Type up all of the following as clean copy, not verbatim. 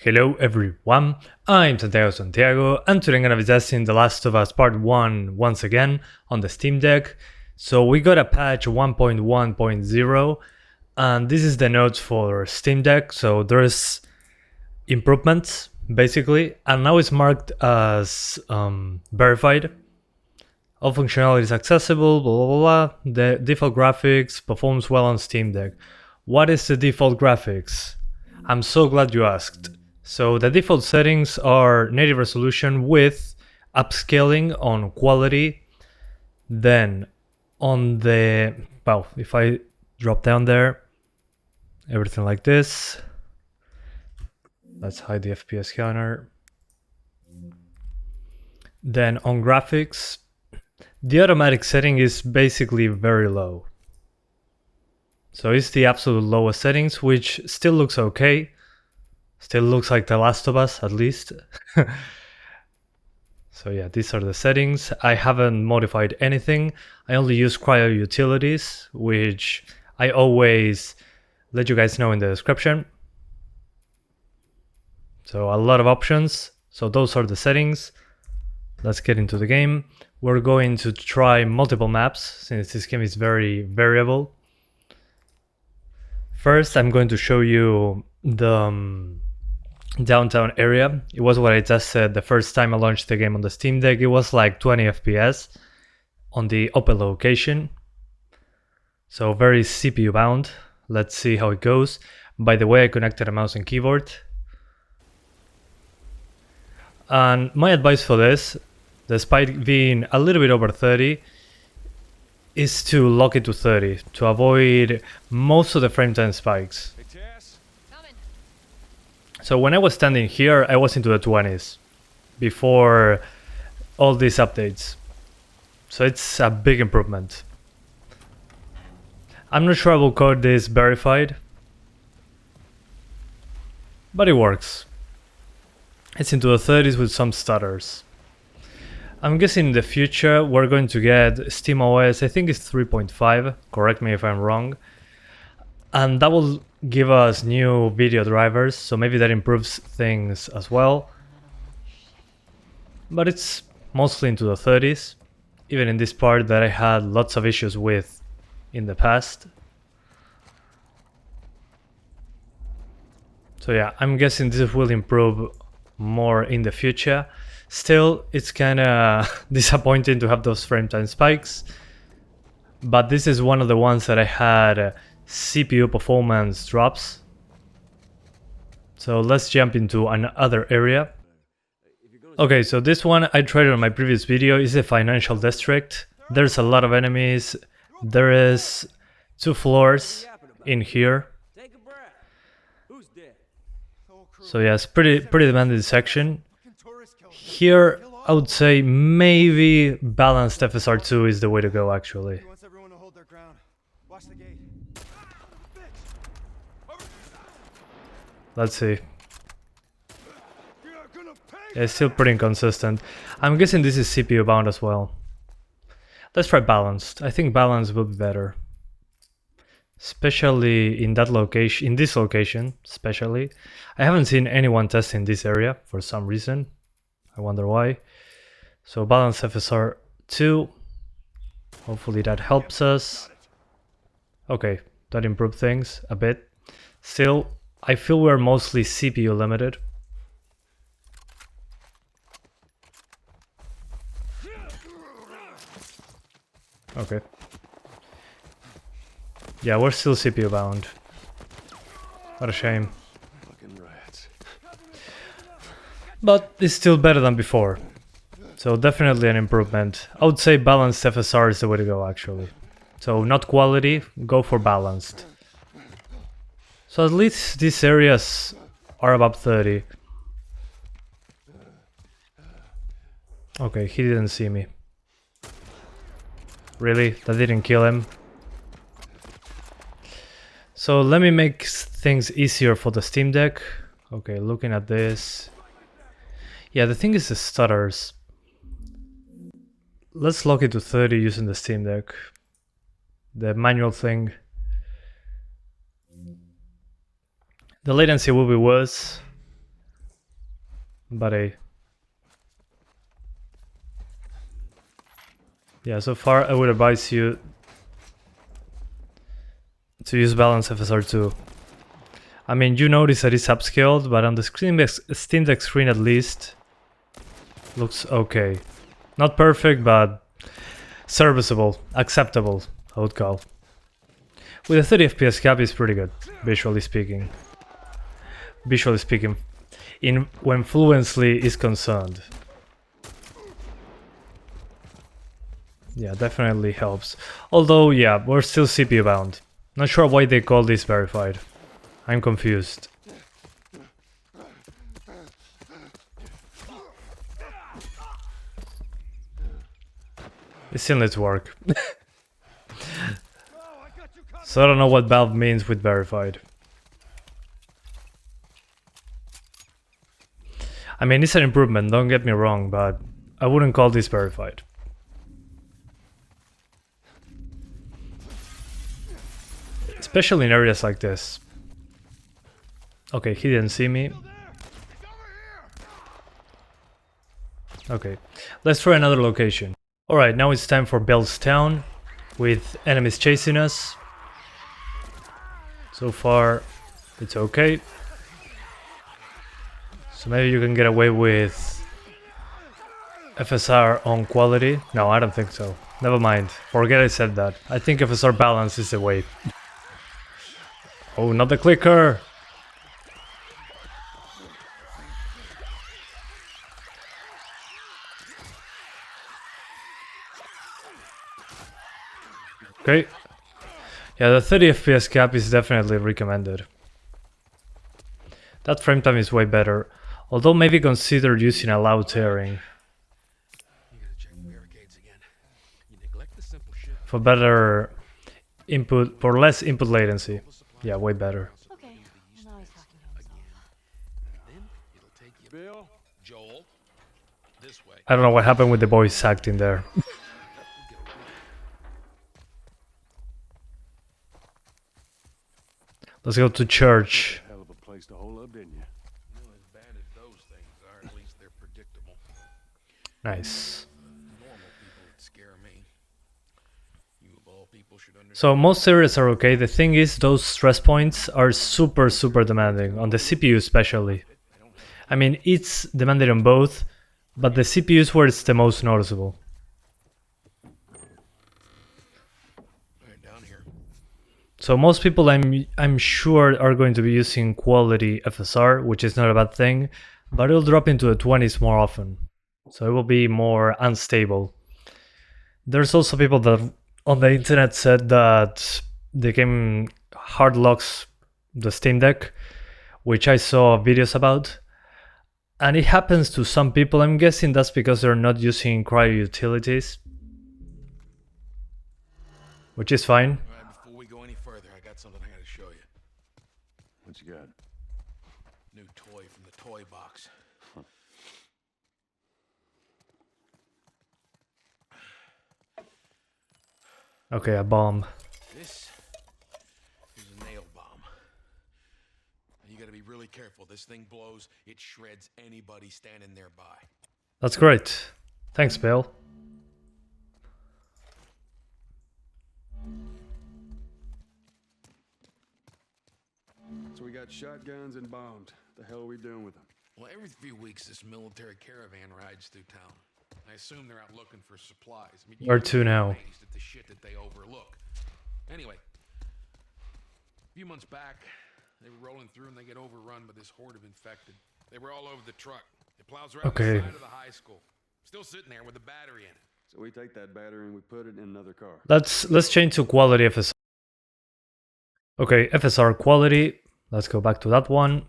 Hello everyone, I'm Santiago and today I'm gonna be testing The Last of Us Part 1 once again on the Steam Deck. So we got a patch 1.1.0 and this is the notes for Steam Deck, so there's improvements basically, and now it's marked as verified. All functionality is accessible, blah blah blah. The default graphics performs well on Steam Deck. What is the default graphics? I'm so glad you asked. So the default settings are native resolution with upscaling on quality. Then on the, well, if I drop down there, everything like this. Let's hide the FPS counter. Then on graphics, the automatic setting is basically very low. So it's the absolute lowest settings, which still looks okay. Still looks like The Last of Us, at least. So yeah, these are the settings. I haven't modified anything. I only use CryoUtilities, which I always let you guys know in the description. So a lot of options. So those are the settings. Let's get into the game. We're going to try multiple maps, since this game is very variable. First, I'm going to show you the downtown area. It was what I tested the first time I launched the game on the Steam Deck. It was like 20 FPS on the open location. So very CPU bound. Let's see how it goes. By the way, I connected a mouse and keyboard. And my advice for this, despite being a little bit over 30, is to lock it to 30 to avoid most of the frame time spikes. So when I was standing here, I was into the 20s before all these updates. So it's a big improvement. I'm not sure I will call this verified, but it works. It's into the 30s with some stutters. I'm guessing in the future we're going to get SteamOS, I think it's 3.5, correct me if I'm wrong. And that will give us new video drivers, so maybe that improves things as well. But it's mostly into the 30s, even in this part that I had lots of issues with in the past. So yeah, I'm guessing this will improve more in the future. Still, it's kinda disappointing to have those frame time spikes, but this is one of the ones that I had CPU performance drops. So let's jump into another area. Okay, so this one I tried on my previous video is a financial district. There's a lot of enemies. There is 2 floors in here. So yeah, it's pretty demanding section. Here, I would say maybe balanced FSR2 is the way to go, actually. Let's see. Yeah, it's still pretty inconsistent. I'm guessing this is CPU bound as well. Let's try balanced. I think balanced will be better. Especially in that location, in this location, especially. I haven't seen anyone testing this area for some reason. I wonder why. So balanced FSR2. Hopefully that helps us. Okay, that improved things a bit. Still, I feel we're mostly CPU limited. Okay. Yeah, we're still CPU bound. What a shame. But it's still better than before. So definitely an improvement. I would say balanced FSR is the way to go, actually. So not quality, go for balanced. So at least these areas are above 30. Okay, he didn't see me. Really? That didn't kill him? So let me make things easier for the Steam Deck. Okay, looking at this. Yeah, the thing is the stutters. Let's lock it to 30 using the Steam Deck. The manual thing. The latency will be worse. But yeah, so far I would advise you to use Balanced FSR 2. I mean, you notice that it's upscaled, but on the Steam Deck screen at least, looks okay. Not perfect, but serviceable, acceptable, I would call. With a 30 FPS cap, it's pretty good, visually speaking. When fluency is concerned. Yeah, definitely helps. Although, yeah, we're still CPU bound. Not sure why they call this verified. I'm confused. It still needs work. So I don't know what Valve means with verified. I mean, it's an improvement, don't get me wrong, but I wouldn't call this verified. Especially in areas like this. Okay, he didn't see me. Okay, let's try another location. Alright, now it's time for Bell's Town, with enemies chasing us. So far, it's okay. So maybe you can get away with FSR on quality. No, I don't think so. Never mind, forget I said that. I think FSR balance is the way. Oh, not the clicker! Okay. Yeah, the 30 FPS cap is definitely recommended. That frame time is way better, although maybe consider using a loud tearing. For better input, for less input latency. Yeah, way better. Okay, now he's talking to himself. I don't know what happened with the voice acting there. Let's go to church. Hell of a place to hole up, didn't you? Well, as bad as those things are, at least they're predictable. Nice. Normal people would scare me. You of all people should understand. So most areas are okay. The thing is, those stress points are super demanding, on the CPU especially. I mean, it's demanding on both, but the CPU is where it's the most noticeable. Right down here. So most people I'm sure are going to be using quality FSR, which is not a bad thing, but it'll drop into the 20s more often. So it will be more unstable. There's also people that on the internet said that the game hard locks the Steam Deck, which I saw videos about. And it happens to some people. I'm guessing that's because they're not using CryoUtilities, which is fine. All right, before we go any further, I got something I gotta show you. What you got? New toy from the toy box. Okay, a bomb. This is a nail bomb. You gotta be really careful. This thing blows, it shreds anybody standing nearby. That's great. Thanks, Bill. So we got shotguns and bombs. The hell are we doing with them? Well, every few weeks this military caravan rides through town. I assume they're out looking for supplies. I mean, Where to now? amazed at the shit that they overlook. Anyway, a few months back, they were rolling through and they get overrun by this horde of infected. They were all over the truck. It plows right Okay. on the side of the high school. Still sitting there with a battery in it. So we take that battery and we put it in another car. Let's change to quality FSR. Okay, FSR quality. Let's go back to that one.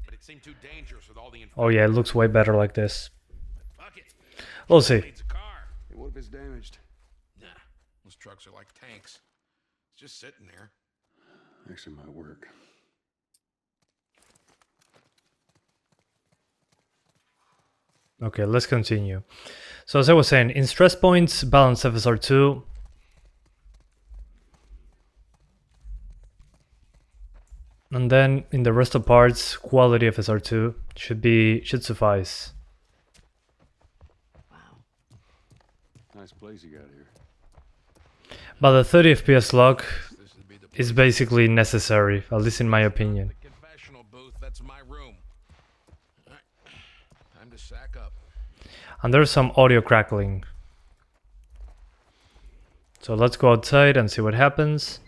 But it seemed too dangerous with all the infected. Oh yeah, it looks way better like this. Fuck it. We'll see. Needs a car. Hey, what if it's damaged? Nah, those trucks are like tanks. It's just sitting there. Actually might work. Okay, let's continue. So as I was saying, in stress points, balance FSR 2. And then in the rest of parts, quality FSR 2. Should suffice. Nice place you got here. But the 30 FPS lock This would be the is basically necessary, at least in my opinion. confessional booth. That's my room. All right. Time to sack up. And there's some audio crackling. So let's go outside and see what happens.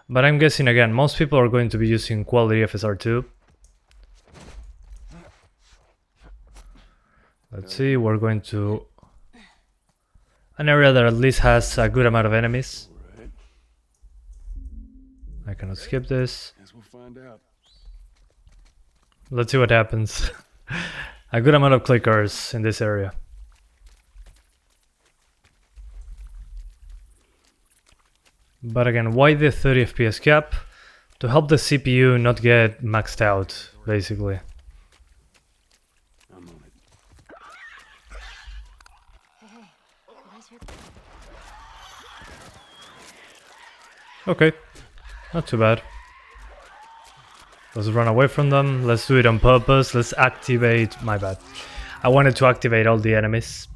But I'm guessing again, most people are going to be using quality FSR2. Let's see, we're going to an area that at least has a good amount of enemies. Right. I cannot skip this. Guess we'll find out. Let's see what happens. A good amount of clickers in this area. But again, why the 30 FPS cap? To help the CPU not get maxed out, basically. I'm on it. Okay, not too bad. Let's run away from them. Let's do it on purpose. Let's activate... My bad. I wanted to activate all the enemies.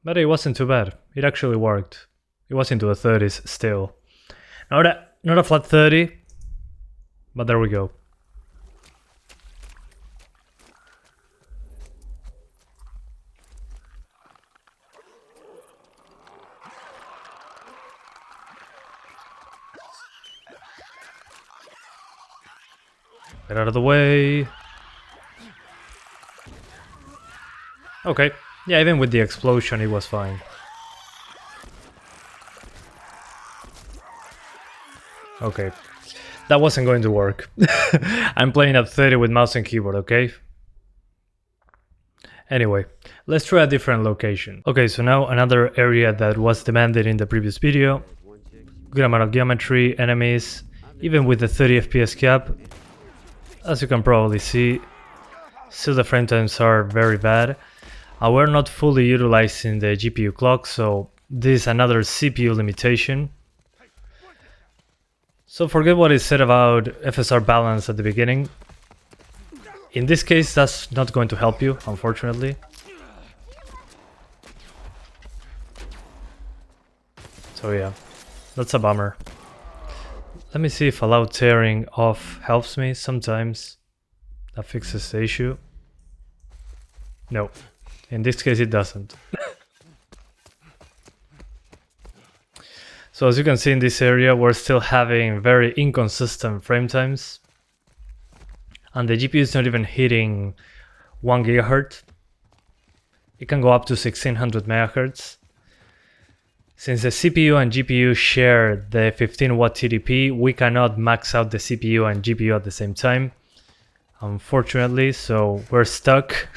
But it wasn't too bad. It actually worked. It was into the 30s still. Not a flat 30, but there we go. Get out of the way. Okay. Yeah, even with the explosion, it was fine. Okay. That wasn't going to work. I'm playing at 30 with mouse and keyboard, okay? Anyway, let's try a different location. Okay, so now another area that was demanded in the previous video. Good amount of geometry, enemies, even with the 30 FPS cap. As you can probably see, still the frame times are very bad. We're not fully utilizing the GPU clock, so this is another CPU limitation. So forget what is said about FSR Balanced at the beginning. In this case, that's not going to help you, unfortunately. So yeah, that's a bummer. Let me see if allow tearing off helps me. Sometimes that fixes the issue. No, in this case it doesn't. So as you can see in this area, we're still having very inconsistent frame times. And the GPU is not even hitting 1 GHz. It can go up to 1600 MHz. Since the CPU and GPU share the 15 watt TDP, we cannot max out the CPU and GPU at the same time, unfortunately, so we're stuck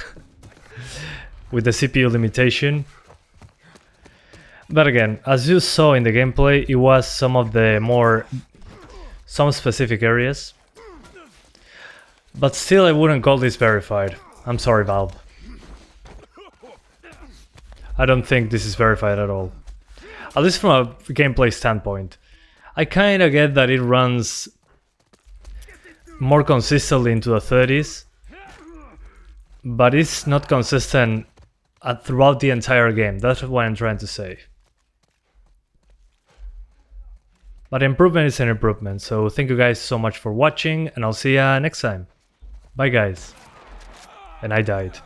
with the CPU limitation. But again, as you saw in the gameplay, it was some specific areas. But still, I wouldn't call this verified. I'm sorry, Valve. I don't think this is verified at all. At least from a gameplay standpoint. I kinda get that it runs more consistently into the 30s, but it's not consistent throughout the entire game. That's what I'm trying to say. But improvement is an improvement, so thank you guys so much for watching, and I'll see ya next time. Bye guys. And I died.